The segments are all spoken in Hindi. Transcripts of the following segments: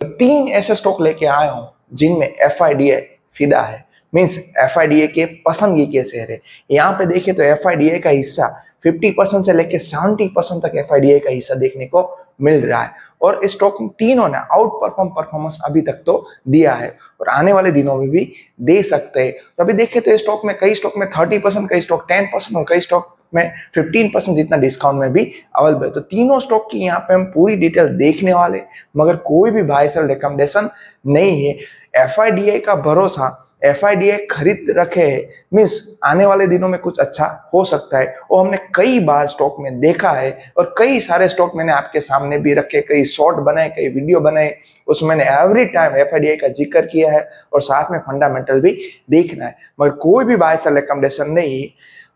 तीन ऐसे स्टॉक लेके आया हूं जिनमें एफआईडीए फिदा है, मींस एफआईडीए के पसंदगी के शेयर है। यहाँ पे देखें तो एफआईडीए का हिस्सा 50% से लेकर 70% तक एफआईडीए का हिस्सा देखने को मिल रहा है और इस स्टॉक तीनों ने आउट परफॉर्मेंस अभी तक तो दिया है और आने वाले दिनों में भी दे सकते हैं। तो अभी देखें तो स्टॉक में कई स्टॉक में 30%, कई स्टॉक 10% और कई स्टॉक में 15% जितना डिस्काउंट में भी अवेलेबल है। तो तीनों स्टॉक की यहाँ पे हम पूरी डिटेल देखने वाले, मगर कोई भी बाय सेल रिकमेंडेशन नहीं है। एफआईडीए का भरोसा, एफआईडीए खरीद रखे है, मीन्स आने वाले दिनों में कुछ अच्छा हो सकता है। वो हमने कई बार स्टॉक में देखा है और कई सारे स्टॉक मैंने आपके सामने भी रखे, कई शॉर्ट बनाए, कई वीडियो बनाए, उसमें मैंने एवरी टाइम एफआईडीए का जिक्र किया है और साथ में फंडामेंटल भी देखना है, मगर कोई भी बाय सेल रिकमेंडेशन नहीं।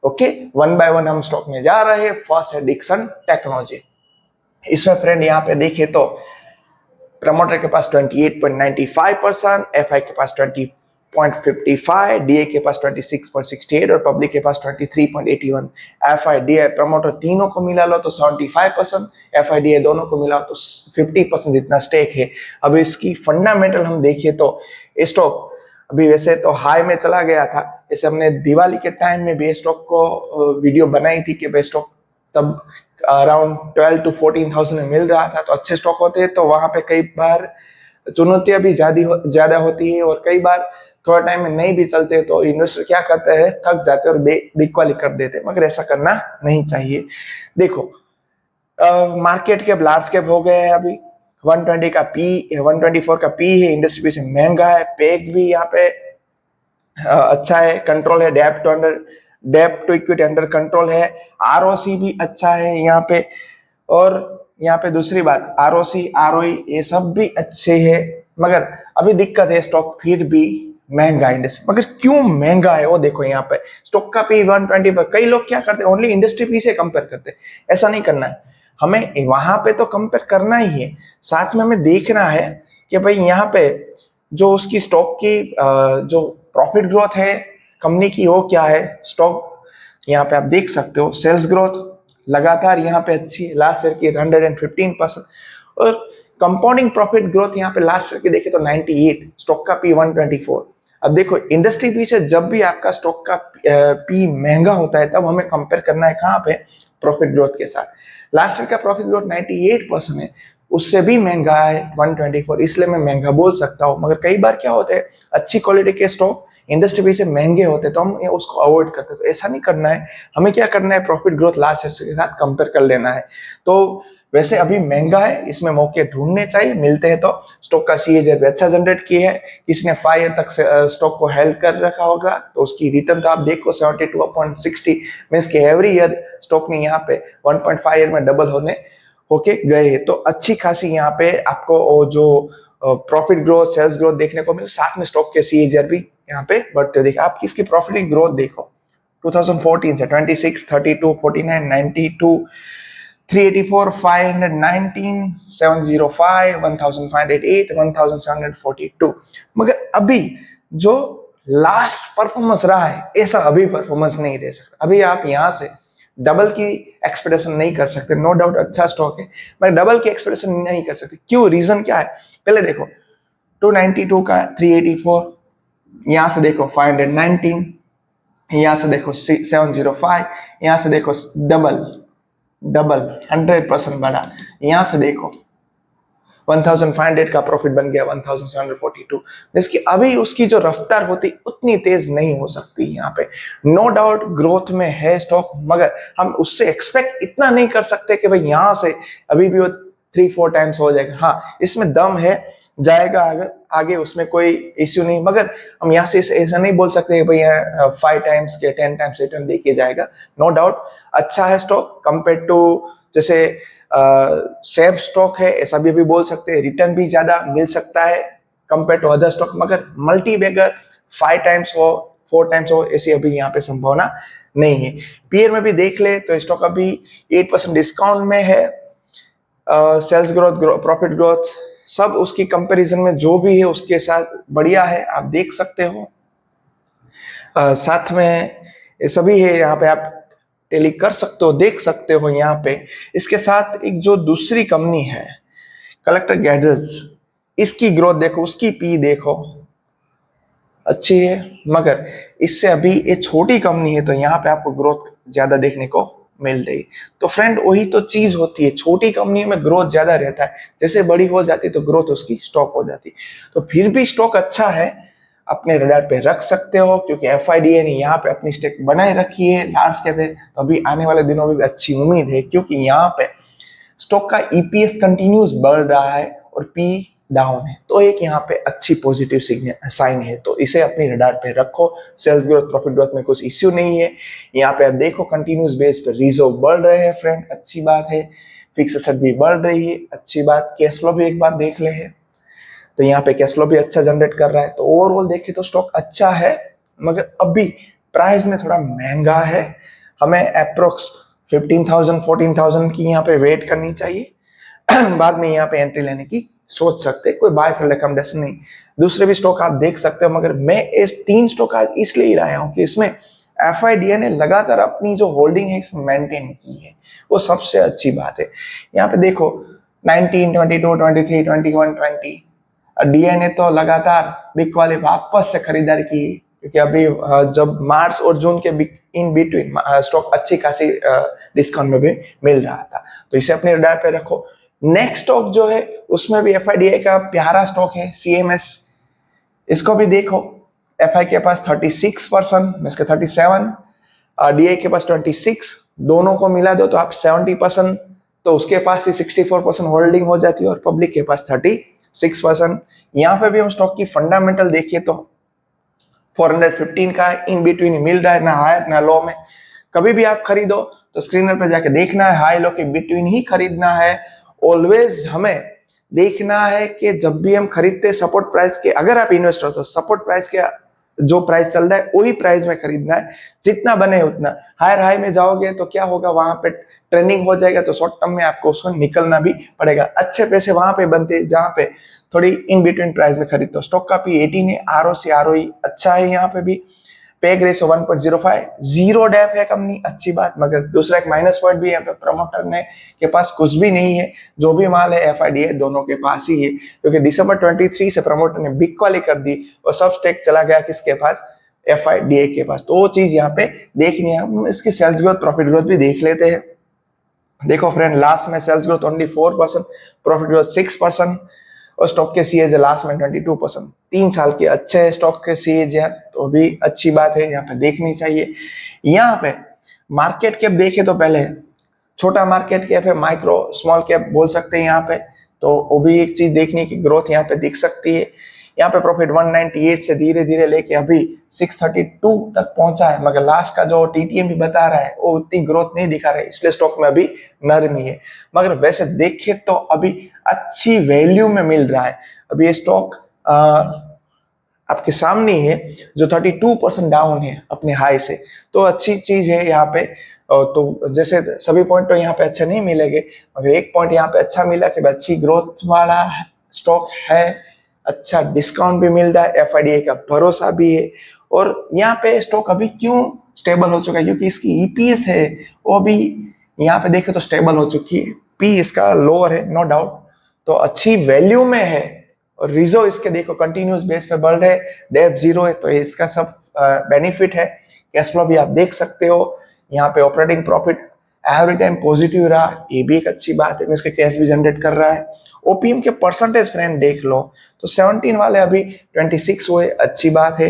ओके, वन बाय वन हम स्टॉक में जा रहे हैं। फर्स्ट है डिक्सन टेक्नोलॉजी। इसमें फ्रेंड यहाँ पे देखे तो प्रमोटर के पास 28.95%, एफआई के पास 20.55, डीए के पास 26.68 और पब्लिक के पास 23.81। एफआई डीए प्रमोटर तीनों को मिला लो तो 75%, एफआई डीए दोनों को मिला तो 50% जितना स्टेक है। अब इसकी फंडामेंटल हम देखिए तो स्टॉक अभी वैसे तो हाई में चला गया था, जैसे हमने दिवाली के टाइम में भी स्टॉक को वीडियो बनाई थी कि स्टॉक तब अराउंड 12 to 14,000 में मिल रहा था, तो अच्छे स्टॉक होते हैं। तो वहां पे कई बार चुनौतियां भी ज्यादा होती है और कई बार थोड़ा टाइम में नहीं भी चलते, तो इन्वेस्टर क्या करते हैं, थक जाते हैं और बिकवाली कर देते हैं, मगर ऐसा करना नहीं चाहिए। देखो मार्केट कैप लार्ज कैप हो गए हैं अभी, 120 का पी, 124 का पी है, इंडस्ट्री पी से महंगा है, पेक भी यहाँ पे अच्छा है, कंट्रोल है, डेप्ट टू इक्विटी अंडर कंट्रोल है, आरओसी भी अच्छा है यहाँ पे। और यहाँ पे दूसरी बात, आरओसी आरओई ये सब भी अच्छे है, मगर अभी दिक्कत है स्टॉक फिर भी महंगा इंडस्ट्री। मगर क्यों महंगा है वो देखो, यहाँ पे स्टॉक का पी 120 पर। कई लोग क्या करते हैं, ओनली इंडस्ट्री पी से कंपेयर करते हैं, ऐसा नहीं करना है हमें। वहां पे तो कंपेयर करना ही है, साथ में हमें देखना है कि भाई यहाँ पे जो उसकी स्टॉक की जो प्रॉफिट ग्रोथ है कंपनी की वो क्या है। स्टॉक यहाँ पे आप देख सकते हो, सेल्स ग्रोथ लगातार यहाँ पे अच्छी है, लास्ट ईयर की 115%, और कंपाउंडिंग प्रॉफिट ग्रोथ यहाँ पे लास्ट ईयर की देखे तो 98, स्टॉक का पी 124। अब देखो इंडस्ट्री पी से जब भी आपका स्टॉक का पी महंगा होता है तब हमें कंपेयर करना है कहाँ पे, प्रॉफिट ग्रोथ के साथ। लास्ट ईयर का प्रॉफिट ग्रोथ 98% है, उससे भी महंगा है 124, इसलिए मैं महंगा बोल सकता हूँ। मगर कई बार क्या होता है, अच्छी क्वालिटी के स्टॉक इंडस्ट्री भी से महंगे होते तो हम उसको अवॉइड करते हैं। तो ऐसा नहीं करना है, हमें क्या करना है, प्रॉफिट ग्रोथ लास्ट ईयर के साथ कंपेयर कर लेना है। तो वैसे अभी महंगा है, इसमें मौके ढूंढने चाहिए, मिलते हैं तो। स्टॉक का सीएजीआर भी अच्छा जनरेट किया है, किसी ने 5 ईयर तक स्टॉक को हेल्ड कर रखा होगा तो उसकी रिटर्न तो आप देखो 72.60, मीन्स के एवरी ईयर स्टॉक ने यहाँ पे 1.5 ईयर में डबल होके गए हैं। तो अच्छी खासी यहाँ पे आपको जो प्रॉफिट ग्रोथ, सेल्स ग्रोथ देखने को मिले, साथ में स्टॉक के सीएजीआर भी यहाँ पे बढ़ते देखो। आप किसकी प्रॉफिट ग्रोथ देखो 2014 से 26, 32, 49, 92, 384, 519, 705, 1508, 1742। मगर अभी जो लास्ट परफॉर्मेंस रहा है ऐसा अभी परफॉर्मेंस नहीं रह सकता। अभी आप यहाँ से डबल की एक्सपेक्टेशन नहीं कर सकते, नो डाउट अच्छा स्टॉक है, मगर डबल की एक्सपेक्टेशन नहीं कर सकते। क्यों, रीजन क्या है, पहले देखो 292 का 384, यहां से देखो 519, यहां से देखो 705, यहां से देखो डबल 100% बढ़ा, यहां से देखो 1500 का प्रॉफिट बन गया 1742। जिसकी अभी उसकी जो रफ्तार होती उतनी तेज नहीं हो सकती यहाँ पे। नो डाउट ग्रोथ में है स्टॉक, मगर हम उससे एक्सपेक्ट इतना नहीं कर सकते कि भाई यहाँ से अभी भी वो 3-4 टाइम्स हो जाएगा। हाँ, इसमें दम है, जाएगा अगर आगे, उसमें कोई इश्यू नहीं, मगर हम यहाँ से ऐसा नहीं बोल सकते भाई 5 टाइम्स के 10 टाइम्स रिटर्न देके जाएगा। नो डाउट अच्छा है स्टॉक कंपेयर टू जैसे सेफ स्टॉक है, ऐसा भी अभी बोल सकते हैं। रिटर्न भी ज्यादा मिल सकता है कंपेयर टू अदर स्टॉक, मगर मल्टी बैगर 5 टाइम्स हो 4 टाइम्स हो ऐसी अभी यहाँ पे संभावना नहीं है। पीयर में भी देख ले तो स्टॉक अभी 8% डिस्काउंट में है। सेल्स ग्रोथ, प्रॉफिट ग्रोथ सब उसकी कंपैरिजन में जो भी है उसके साथ बढ़िया है, आप देख सकते हो। साथ में ये सभी है, यहाँ पे आप टेली कर सकते हो, देख सकते हो यहाँ पे। इसके साथ एक जो दूसरी कंपनी है कलेक्टर गैजेट्स, इसकी ग्रोथ देखो, उसकी पी देखो, अच्छी है, मगर इससे अभी ये छोटी कंपनी है तो यहाँ पे आपको ग्रोथ ज्यादा देखने को मिल रही। तो फ्रेंड वही तो चीज होती है, छोटी कंपनी में ग्रोथ ज्यादा रहता है, जैसे बड़ी हो जाती तो ग्रोथ उसकी स्टॉप हो जाती। तो फिर भी स्टॉक अच्छा है, अपने रडार पे रख सकते हो, क्योंकि एफआईडीए ने यहाँ पे अपनी स्टेक बनाए रखी है लास्ट पे। तो अभी आने वाले दिनों में भी अच्छी उम्मीद है, क्योंकि यहाँ पे स्टॉक का ईपीएस कंटिन्यूस बढ़ रहा है और पी डाउन है, तो एक यहाँ पे अच्छी पॉजिटिव साइन है। तो इसे अपनी रडार पे रखो। सेल्स ग्रोथ, प्रॉफिट ग्रोथ में कुछ इश्यू नहीं है। यहाँ पे आप देखो कंटिन्यूस बेस पे रिजर्व बढ़ रहे हैं फ्रेंड, अच्छी बात है। फिक्स एसेट भी बढ़ रही है, अच्छी बात। कैश फ्लो भी एक बार देख ले है, तो यहाँ पे कैश फ्लो भी अच्छा जनरेट कर रहा है। तो ओवरऑल देखे तो स्टॉक अच्छा है, मगर अभी प्राइस में थोड़ा महंगा है। हमें अप्रोक्स 15,000 14,000 की यहाँ पे वेट करनी चाहिए। बाद में यहाँ पे एंट्री लेने की सोच सकते, कोई बाय सेल रिकमेंडेशन नहीं। दूसरे भी स्टॉक आप देख सकते हो, मगर मैं इस 3 स्टॉक आज इसलिए ही लाया हूँ कि इसमें एफआईडीए ने लगातार अपनी जो होल्डिंग है इसमें मेंटेन की है, वो सबसे अच्छी बात है। यहाँ पे देखो 19, 22, 23, 21, 20 डीए ने तो लगातार बिग वाले वापस से खरीदारी की, क्योंकि अभी जब मार्च और जून के इन बिटवीन स्टॉक अच्छी खासी डिस्काउंट में भी मिल रहा था। तो इसे अपने रडार पे रखो। नेक्स्ट स्टॉक जो है उसमें भी एफआईडीए का प्यारा स्टॉक है, सीएमएस। इसको भी देखो, एफआई के पास 36%, इसके 37, डीए के पास 26, दोनों को मिला दो तो आप 70%, तो उसके पास ही 64% होल्डिंग हो जाती है और पब्लिक के पास 36%। यहाँ पे भी हम स्टॉक की फंडामेंटल देखिए तो 415 का इन बिटवीन मिल रहा है, ना हाई ना लो में। कभी भी आप खरीदो तो स्क्रीनर पे जाके देखना है, हाई लो के बिटवीन ही खरीदना है। ऑलवेज हमें देखना है कि जब भी हम खरीदते सपोर्ट प्राइस के, अगर आप इन्वेस्टर हो तो सपोर्ट प्राइस के जो प्राइस चल रहा है वही प्राइस में खरीदना है, जितना बने उतना। हायर हाई में जाओगे तो क्या होगा, वहां पे ट्रेंडिंग हो जाएगा, तो शॉर्ट टर्म में आपको उसको निकलना भी पड़ेगा। अच्छे पैसे वहां पे बनते हैं जहां पे थोड़ी इन बिटवीन प्राइस में खरीदते हो। स्टॉक का पी 18 है, आरओसी आरओई अच्छा है, यहाँ पे भी पेग रेशो 1.05, जीरो डेप है कंपनी, अच्छी बात। मगर दूसरा एक माइनस पॉइंट भी है, प्रमोटर ने के पास कुछ भी नहीं है, जो भी माल है एफआईडीए दोनों के पास ही है, क्योंकि दिसंबर 23 से प्रमोटर ने बिग वाली कर दी और सब स्टेक चला गया किसके पास, एफआईडीए के पास। तो वो चीज यहाँ पे देखनी है। इसकी सेल्स ग्रोथ, प्रॉफिट ग्रोथ भी देख लेते हैं। देखो फ्रेंड, लास्ट में sales growth only 4%, profit growth 6%, और स्टॉक के सीएज लास्ट में 22%। 3 साल के अच्छे स्टॉक के सीएज यार, तो भी अच्छी बात है, यहाँ पे देखनी चाहिए। यहाँ पे मार्केट कैप देखे तो पहले छोटा मार्केट कैप है, माइक्रो स्मॉल कैप बोल सकते हैं यहाँ पे, तो वो भी एक चीज देखने की, ग्रोथ यहाँ पे दिख सकती है। यहाँ पे प्रॉफिट 198 से धीरे धीरे लेके अभी 632 तक पहुंचा है, मगर लास्ट का जो टीटीएम भी बता रहा है वो उतनी ग्रोथ नहीं दिखा रहा है, इसलिए स्टॉक में अभी नरमी है। मगर वैसे देखे तो अभी अच्छी वैल्यू में मिल रहा है। अभी ये स्टॉक आपके सामने है, जो 32% डाउन है अपने हाई से, तो अच्छी चीज है यहाँ पे। तो जैसे सभी पॉइंट तो यहाँ पे अच्छा नहीं मिलेंगे, मगर एक पॉइंट यहाँ पे अच्छा मिला कि अच्छी ग्रोथ वाला स्टॉक है, अच्छा डिस्काउंट भी मिल रहा है, एफआईडीए का भरोसा भी है। और यहाँ पे स्टॉक अभी क्यों स्टेबल हो चुका है, क्योंकि इसकी ईपीएस है वो भी यहाँ पे देखे तो स्टेबल हो चुकी है। पी इसका लोअर है नो डाउट, तो अच्छी वैल्यू में है। और रिजर्व इसके देखो कंटिन्यूस बेस पे बढ़ रहे, डेप जीरो है, तो इसका सब बेनिफिट है। कैश फ्लो भी आप देख सकते हो, यहाँ पे operating profit every time positive रहा, ये भी एक अच्छी बात है, इसके कैश भी जनरेट कर रहा है। ओपीएम के परसेंटेज फ्रेंड देख लो तो 17 वाले अभी 26 हुए, अच्छी बात है।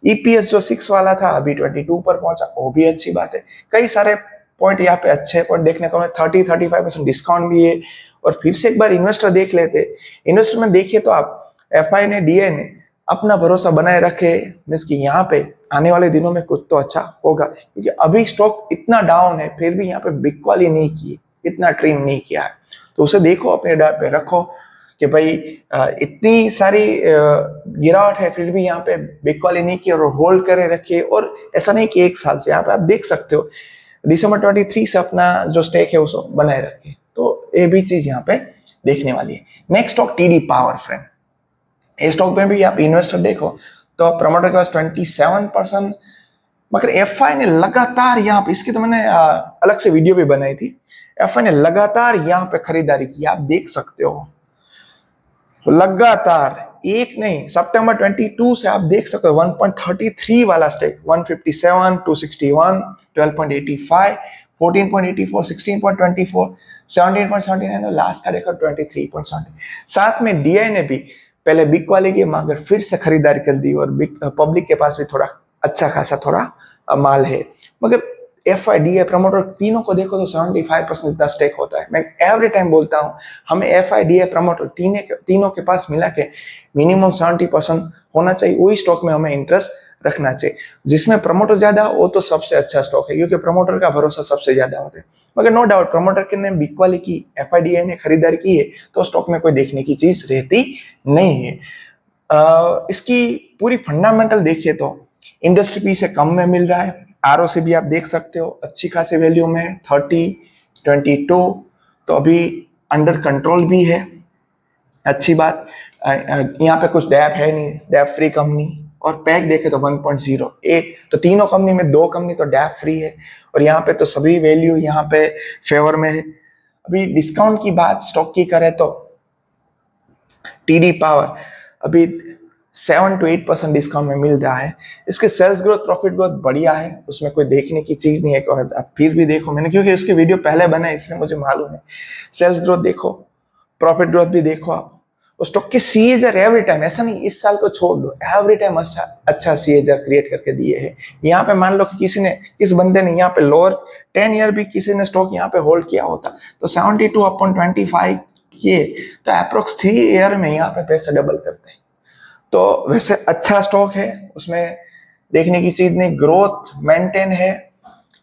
ईपीएस जो 6 वाला था अभी 22 पर पहुंचा, वो भी अच्छी बात है। कई सारे पॉइंट यहाँ पे अच्छे पॉइंट देखने को 30-35% डिस्काउंट भी है। और फिर से एक बार इन्वेस्टर देख लेते, इन्वेस्टर में देखिए तो आप एफआई ने, डीए ने अपना भरोसा बनाए रखे, मीन्स कि यहाँ पे आने वाले दिनों में कुछ तो अच्छा होगा, क्योंकि अभी स्टॉक इतना डाउन है फिर भी यहाँ पे बिग वाली नहीं की, इतना ट्रिम नहीं किया है। तो उसे देखो, अपने डार पे रखो कि भाई इतनी सारी गिरावट है फिर भी यहाँ पे बिग वाली नहीं की, और होल्ड करे रखे। और ऐसा नहीं कि 1 साल से, यहाँ पे आप देख सकते हो दिसंबर 23 से अपना जो स्टेक है उसको बनाए रखे। तो ये भी चीज यहाँ पे देखने वाली है। Next stock TD power friend, इस स्टॉक में भी आप इन्वेस्टर देखो तो प्रमोटर के पास 27%, मगर एफआई ने लगातार यहाँ पे, इसकी तो मैंने अलग से वीडियो भी बनाई थी, एफआई ने लगातार यहाँ पे खरीदारी की, आप देख सकते हो तो लगातार एक नहीं, सितंबर 22 से आप देख सकते हो 1.33 वाला स्टेक, 157, 261, 12.85, 14.84, 16.24, 17.79 और लास्ट का देखो 23.70। साथ में डीआई ने भी पहले बिग वाले की मगर फिर से खरीदारी कर दी और पब्लिक के पास भी थोड़ा अच्छा खासा थोड़ा माल है। मगर F I D A promoter तीनों को देखो तो 75% इतना स्टेक होता है। मैं एवरी टाइम बोलता हूँ हमें F I D A promoter तीनों के पास मिला के मिनिमम 70% होना चाहिए, वही स्टॉक में हमें इंटरेस्ट रखना चाहिए। जिसमें प्रमोटर ज्यादा हो वो तो सबसे अच्छा स्टॉक है, क्योंकि प्रमोटर का भरोसा सबसे ज्यादा होता है। मगर नो डाउट प्रमोटर के ने बिग वाले की एफ आई डी ए ने खरीदारी की है तो स्टॉक में कोई देखने की चीज रहती नहीं है। इसकी पूरी फंडामेंटल देखिए तो इंडस्ट्री पी से कम में मिल रहा है, आर से भी आप देख सकते हो अच्छी खासी वैल्यू में 30, 22, तो अभी अंडर कंट्रोल भी है, अच्छी बात। यहाँ पे कुछ डैप है नहीं, डैप फ्री कंपनी। और पैक देखे तो 1.08, तो तीनों कंपनी में दो कंपनी तो डैप फ्री है और यहाँ पे तो सभी वैल्यू यहाँ पे फेवर में है। अभी डिस्काउंट की बात स्टॉक की करें तो टीडी पावर अभी 7 to 8% डिस्काउंट में मिल रहा है। इसके सेल्स ग्रोथ प्रॉफिट ग्रोथ बढ़िया है, उसमें कोई देखने की चीज नहीं है। आप फिर भी देखो, मैंने क्योंकि उसके वीडियो पहले बनाए इसलिए मुझे मालूम है। सेल्स ग्रोथ देखो, प्रॉफिट ग्रोथ भी देखो आप। उस स्टॉक के सीएजर एवरी टाइम, ऐसा नहीं इस साल को छोड़ दो, एवरी टाइम अच्छा सीएजर क्रिएट करके दिए है। यहाँ पे मान लो कि किस बंदे ने यहाँ पे लोअर 10 ईयर भी किसी ने स्टॉक यहाँ पे होल्ड किया होता तो 72/25 किए तो अप्रोक्स 3 ईयर में यहाँ पे पैसा डबल करते हैं। तो वैसे अच्छा स्टॉक है, उसमें देखने की चीज नहीं, ग्रोथ मेंटेन है।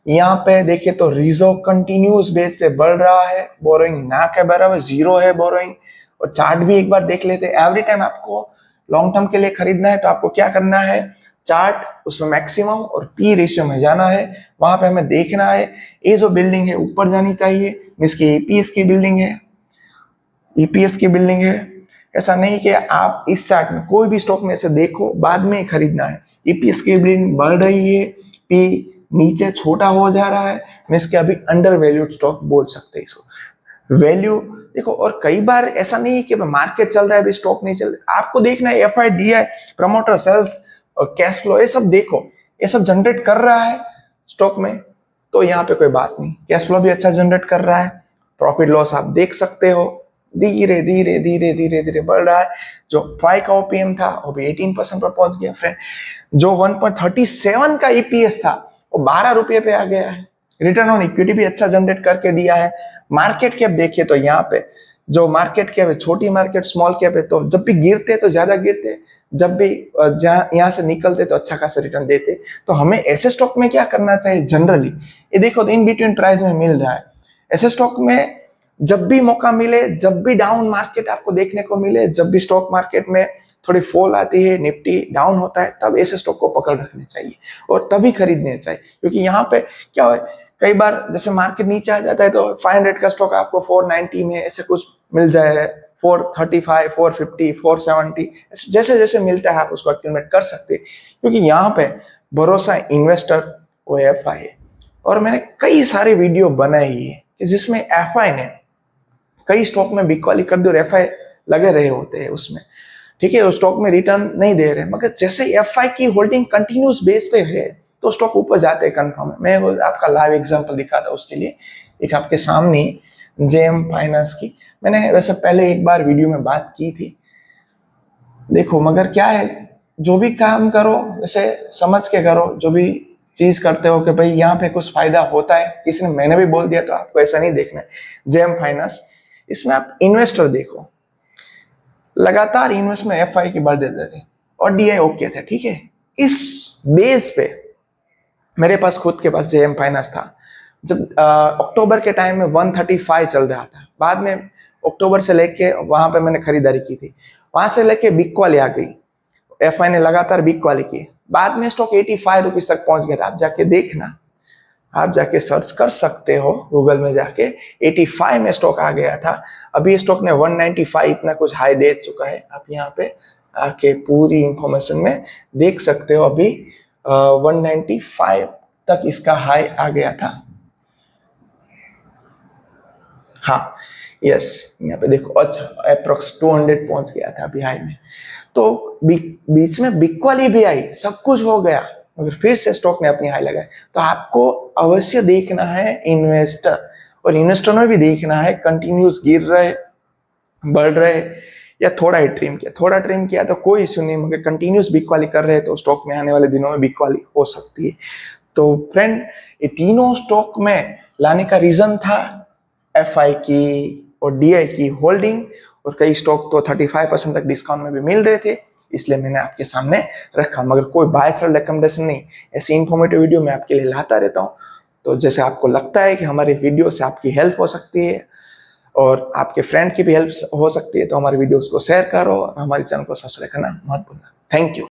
यहाँ पे देखिए तो रिजर्व कंटिन्यूस बेस पे बढ़ रहा है, बोरोइंग ना के बराबर जीरो है बोरोइंग। और चार्ट भी एक बार देख लेते हैं। एवरी टाइम आपको लॉन्ग टर्म के लिए खरीदना है तो आपको क्या करना है, चार्ट उसमें मैक्सिमम और पी रेशियो में जाना है, वहां पे हमें देखना है ये जो बिल्डिंग है ऊपर जानी चाहिए, इसकी ईपीएस की बिल्डिंग है, ईपीएस की बिल्डिंग है। ऐसा नहीं कि आप इस चार्ट में कोई भी स्टॉक में से देखो बाद में खरीदना है। ईपीएस की बिल्डिंग बढ़ रही है, पी नीचे छोटा हो जा रहा है, इसके अभी अंडर वैल्यूड स्टॉक बोल सकते हैं इसको। वैल्यू देखो, और कई बार ऐसा नहीं है कि मार्केट चल रहा है अभी स्टॉक नहीं चल रहा, आपको देखना है F I D I promoter sales और कैश फ्लो, ये सब देखो, ये सब जनरेट कर रहा है स्टॉक में तो यहाँ पे कोई बात नहीं। कैश फ्लो भी अच्छा जनरेट कर रहा है, प्रॉफिट लॉस आप देख सकते हो धीरे धीरे धीरे धीरे धीरे बढ़ रहा है। जो 5 का ओपीएम था वो भी 18% पर पहुंच गया फ्रेंड। जो 1.37 का ईपीएस था वो 12 रुपये पे आ गया है। रिटर्न ऑन इक्विटी भी अच्छा जनरेट करके दिया है। मार्केट कैप देखिए तो यहाँ पे जो मार्केट कैप है, छोटी मार्केट स्मॉल कैप है, तो जब भी गिरते तो ज्यादा गिरते, जब भी यहाँ से निकलते तो अच्छा खासा रिटर्न देते। तो हमें ऐसे स्टॉक में क्या करना चाहिए जनरली, ये देखो तो इन बिटवीन प्राइस में मिल रहा है। ऐसे स्टॉक में जब भी मौका मिले, जब भी डाउन मार्केट आपको देखने को मिले, जब भी स्टॉक मार्केट में थोड़ी फॉल आती है, निफ्टी डाउन होता है, तब ऐसे स्टॉक को पकड़ रखने चाहिए और तभी खरीदने चाहिए। क्योंकि यहाँ पे क्या है, कई बार जैसे मार्केट नीचे आ जाता है तो 500 का स्टॉक आपको 490 में ऐसे कुछ मिल जाए, 435, 450, 470, जैसे जैसे मिलता है आप उसको एक्यूमुलेट कर सकते हैं। क्योंकि यहाँ पे भरोसा इन्वेस्टर वो एफ आई है। और मैंने कई सारे वीडियो बनाई है कि जिसमें एफ आई ने कई स्टॉक में बिकवाली कर दो, एफ आई लगे रहे होते हैं उसमें, ठीक है, उस स्टॉक में रिटर्न नहीं दे रहे, मगर जैसे एफ आई की होल्डिंग कंटिन्यूस बेस पे है तो स्टॉक ऊपर जाते हैं कंफर्म है। मैं आपका लाइव एग्जांपल दिखा था उसके लिए, एक आपके सामने जेएम फाइनेंस की मैंने वैसे पहले एक बार वीडियो में बात की थी। देखो मगर क्या है, जो भी काम करो वैसे समझ के करो, जो भी चीज करते हो कि भाई यहाँ पे कुछ फायदा होता है, किसी ने मैंने भी बोल दिया तो आपको ऐसा नहीं देखना है। जेएम फाइनेंस, इसमें आप इन्वेस्टर देखो, लगातार इन्वेस्टमेंट एफ आई की बढ़ देते थे और डीआई ओके थे, ठीक है। इस बेस पे मेरे पास खुद के पास जेएम फाइनेंस था। जब अक्टूबर के टाइम में 135 चल रहा था, बाद में अक्टूबर से लेके वहां पे मैंने खरीदारी की थी, वहां से लेके बिग वाली आ गई, एफ आई ने लगातार बिग वाली की, बाद में स्टॉक 85 रुपीज तक पहुंच गया था। आप जाके देखना, आप जाके सर्च कर सकते हो गूगल में जाके, 85 में स्टॉक आ गया था। अभी स्टॉक ने 195 इतना कुछ हाई दे चुका है। आप यहाँ पे आके पूरी इंफॉर्मेशन में देख सकते हो, अभी 195 तक इसका हाई आ गया था। हाँ, यस, यहाँ पे देखो अच्छा अप्रोक्स 200 पहुंच गया था अभी हाई में। तो बीच में बिग वाली भी आई, सब कुछ हो गया, मगर फिर से स्टॉक ने अपनी हाई लगाई। तो आपको अवश्य देखना है इन्वेस्टर, और इन्वेस्टर में भी देखना है कंटिन्यूस गिर रहे, बढ़ रहे, या थोड़ा ही ट्रिम किया। थोड़ा ट्रिम किया तो कोई इश्यू नहीं, मगर कंटिन्यूस बिग वाली कर रहे तो स्टॉक में आने वाले दिनों में बिग वाली हो सकती है। तो फ्रेंड, ये तीनों स्टॉक में लाने का रीजन था एफआई की और डीआई की होल्डिंग, और कई स्टॉक तो 35% तक डिस्काउंट में भी मिल रहे थे, इसलिए मैंने आपके सामने रखा। मगर कोई बाय सेल रिकमेंडेशन नहीं, ऐसी इंफॉर्मेटिव वीडियो मैं आपके लिए लाता रहता हूँ। तो जैसे आपको लगता है कि हमारे वीडियो से आपकी हेल्प हो सकती है और आपके फ्रेंड की भी हेल्प हो सकती है, तो हमारे वीडियोस को शेयर करो और हमारे चैनल को सब्सक्राइब करना मत भूलना। Thank you.